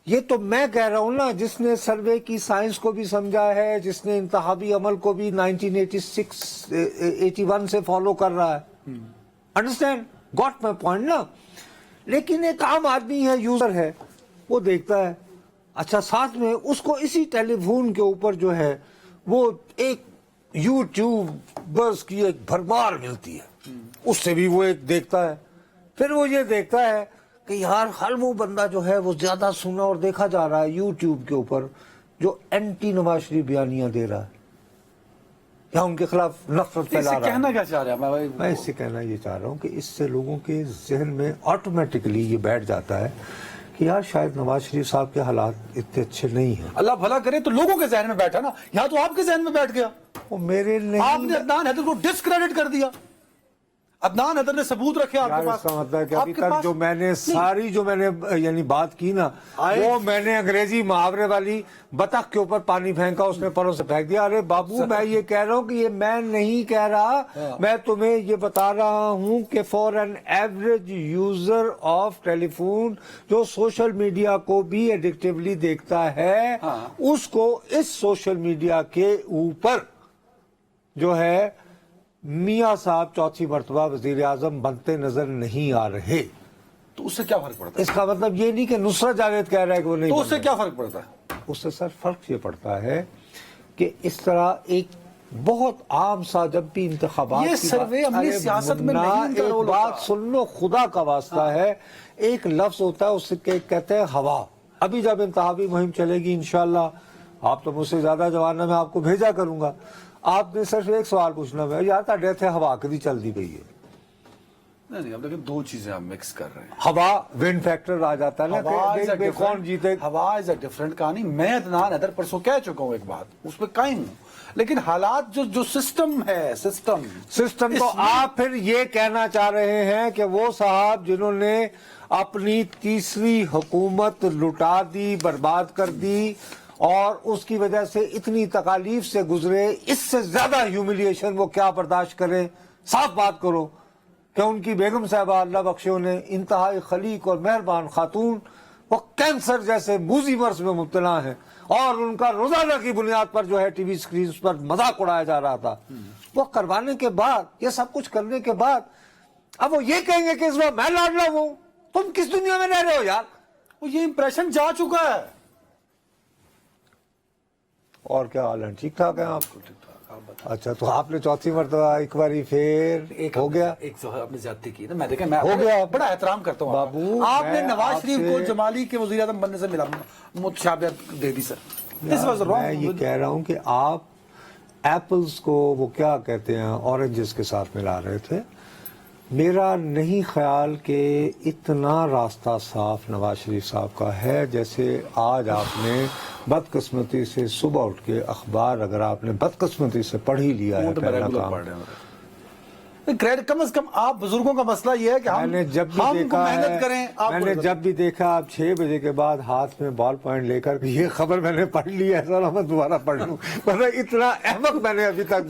یہ تو میں کہہ رہا ہوں نا، جس نے سروے کی سائنس کو بھی سمجھا ہے، جس نے انتخابی عمل کو بھی 1981 سے فالو کر رہا ہے، انڈرسٹینڈ گاٹ مائی پوائنٹ نا. لیکن ایک عام آدمی ہے، یوزر ہے، وہ دیکھتا ہے. اچھا ساتھ میں اس کو اسی ٹیلی فون کے اوپر جو ہے وہ ایک یوٹیوبرز کی ایک بھرمار ملتی ہے، اس سے بھی وہ ایک دیکھتا ہے. پھر وہ یہ دیکھتا ہے کہ یار ہر وہ بندہ جو ہے وہ زیادہ سنا اور دیکھا جا رہا ہے یوٹیوب کے اوپر جو اینٹی نواز شریف بیانیاں دے رہا ہے یا ان کے خلاف نفرت پھیلا رہا ہے. کہنا کیا چاہ رہا ہے؟ میں اس سے کہنا یہ چاہ رہا ہوں کہ اس سے لوگوں کے ذہن میں آٹومیٹکلی یہ بیٹھ جاتا ہے کہ یار شاید نواز شریف صاحب کے حالات اتنے اچھے نہیں ہیں. اللہ بھلا کرے تو لوگوں کے ذہن میں بیٹھا نا، یہاں تو آپ کے ذہن میں بیٹھ گیا. وہ میرے نہیں، آپ نے عدنان حیدر کو ڈسکریڈٹ کر دیا. عدنان حیدر نے ثبوت رکھے آپ کے پاس. اس کا مطلب ہے کہ ابھی تک جو میں نے ساری جو میں نے یعنی بات کی نا، وہ میں نے انگریزی محاورے والی بطخ کے اوپر پانی پھینکا، اس نے پروں سے پھینک دیا. ارے بابو میں یہ کہہ رہا ہوں کہ یہ میں نہیں کہہ رہا، میں تمہیں یہ بتا رہا ہوں کہ for an average user of telephone جو سوشل میڈیا کو بھی ایڈکٹیولی دیکھتا ہے، اس کو اس سوشل میڈیا کے اوپر جو ہے میاں صاحب چوتھی مرتبہ وزیر اعظم بنتے نظر نہیں آ رہے. تو اس سے کیا فرق پڑتا ہے؟ اس کا مطلب یہ نہیں کہ نصرت جاوید کہہ رہا ہے کہ وہ نہیں تو اس سے بن کیا فرق پڑتا ہے؟ رہے. اس سے سر فرق یہ پڑتا ہے کہ اس طرح ایک بہت عام سا جب بھی انتخابات یہ کی سروے عملی سیاست میں نہیں ان کا ایک رول بات ہوتا. سن لو، خدا کا واسطہ ہے، ایک لفظ ہوتا ہے اس سے کہتے ہیں ہوا. ابھی جب انتخابی مہم چلے گی انشاءاللہ، آپ تو مجھ سے زیادہ جوان ہے، میں آپ کو بھیجا کروں گا، آپ نے صرف ایک سوال پوچھنا ہے، یار تھے تھے ہوا کدی چل دی گئی ہے. نہیں اب لیکن دو چیزیں آپ مکس کر رہے ہیں. ہوا ونڈ فیکٹر آ جاتا ہے نا کہ کون جیتے. ہوا از اے ڈفرنٹ کہانی. میں عدنان حیدر پرسوں کہہ چکا ہوں ایک بات، اس پہ قائم ہوں. لیکن حالات جو سسٹم ہے، سسٹم تو آپ پھر یہ کہنا چاہ رہے ہیں کہ وہ صاحب جنہوں نے اپنی تیسری حکومت لٹا دی، برباد کر دی اور اس کی وجہ سے اتنی تکالیف سے گزرے، اس سے زیادہ ہیوملیشن وہ کیا برداشت کریں؟ صاف بات کرو کہ ان کی بیگم صاحبہ اللہ بخشے انہیں، انتہائی خلیق اور مہربان خاتون، وہ کینسر جیسے موذی مرض میں مبتلا ہیں اور ان کا روزانہ کی بنیاد پر جو ہے ٹی وی سکرینز پر مذاق اڑایا جا رہا تھا. وہ کروانے کے بعد، یہ سب کچھ کرنے کے بعد اب وہ یہ کہیں گے کہ اس وقت میں لاڈلا ہوں. تم کس دنیا میں رہ رہے ہو یار؟ وہ یہ امپریشن جا چکا ہے. اور کیا حال ہے؟ ٹھیک ٹھاک ہیں آپ؟ اچھا تو آپ نے چوتھی مرتبہ ایک باری پھر ہو گیا. ایک آپ نے زیادتی کی نا، میں دیکھیں میں ہو گیا. بڑا احترام کرتا ہوں بابو آپ نے نواز شریف کو جمالی کے وزیر اعظم بننے سے ملا متشابہت دے دی. سر میں یہ کہہ رہا ہوں کہ آپ ایپلز کو وہ کیا کہتے ہیں اورنجز کے ساتھ ملا رہے تھے. میرا نہیں خیال کہ اتنا راستہ صاف نواز شریف صاحب کا ہے جیسے آج آپ نے بدقسمتی سے صبح اٹھ کے اخبار اگر آپ نے بدقسمتی سے پڑھ ہی لیا ہے پہلا کام. کم از کم آپ بزرگوں کا مسئلہ یہ ہے کہ میں نے جب بھی دیکھا ہے، میں نے جب بھی دیکھا آپ 6 بجے کے بعد ہاتھ میں بال پوائنٹ لے کر یہ خبر میں نے پڑھ لی ہے، ایسا میں دوبارہ پڑھ لوں. مطلب اتنا احمق میں نے ابھی تک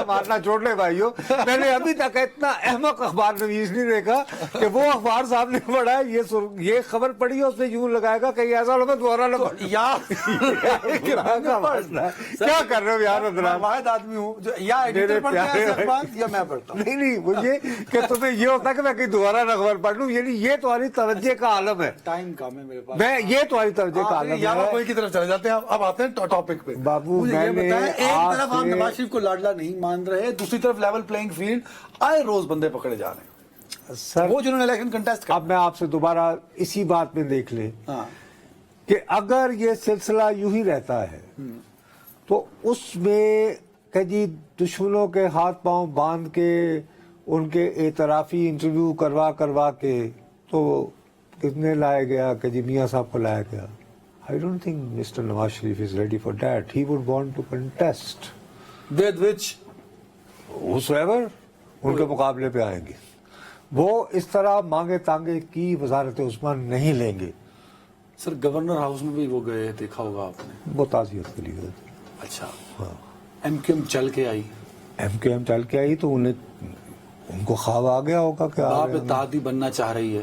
مارنا چھوڑ لے بھائیو، میں نے ابھی تک اتنا احمق اخبار نویس نہیں دیکھا کہ وہ اخبار صاحب نے پڑھا ہے یہ خبر پڑھی ہے، اس نے یوں لگائے گا کہ ایسا میں دوبارہ نہ پڑھ. کیا کر رہے ہو یار؟ میں واحد آدمی ہوں جو یا ایڈیٹر پڑھتا ہے اخبار یا میں پڑھتا ہوں. نہیں مجھے کہ تمہیں یہ ہوتا ہے کہ میں کہیں دوبارہ نہ خبر پڑھ لوں، یعنی یہ تمہاری توجہ کا عالم ہے. ٹائم کم ہے میرے پاس. میں یہ تمہاری توجہ کا عالم یا ہے. کوئی کی طرف چلے جاتے ہیں. اب آتے ہیں ٹاپک پہ. بابو مجھے یہ میں نے بتائیں، ایک طرف آپ نواز شریف کو لاڈلا نہیں مان رہے، دوسری طرف لیول پلینگ فیلڈ آئے روز بندے پکڑے جا رہے ہیں. سر وہ جنہوں نے الیکشن کنٹیسٹ کیا. اب میں آپ سے دوبارہ اسی بات میں دیکھ لیں کہ اگر یہ سلسلہ یوں ہی رہتا ہے تو اس میں کہ جی دشمنوں کے ہاتھ پاؤں باندھ کے ان کے اعترافی انٹرویو کروا کے تو کتنے لایا گیا کہ جی میاں صاحب کو لایا گیا. I don't think Mr. Nawaz Sharif is ready for that. He would want to contest. With which? Whosoever ان کے مقابلے پہ آئیں گے. وہ اس طرح مانگے تانگے کی وزارت عثمان نہیں لیں گے. سر گورنر ہاؤس میں بھی وہ گئے، دیکھا ہوگا آپ نے. وہ تعزیت کے لیے گئے تھے. اچھا. ہاں. ایم کیو ایم چل کے آئی. ایم کیو ایم چل کے آئی تو ان کو خواب آ گیا ہوگا کہ باپ اتحادی بننا چاہ رہی ہے.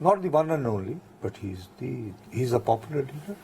not the one and only, but he's a popular leader.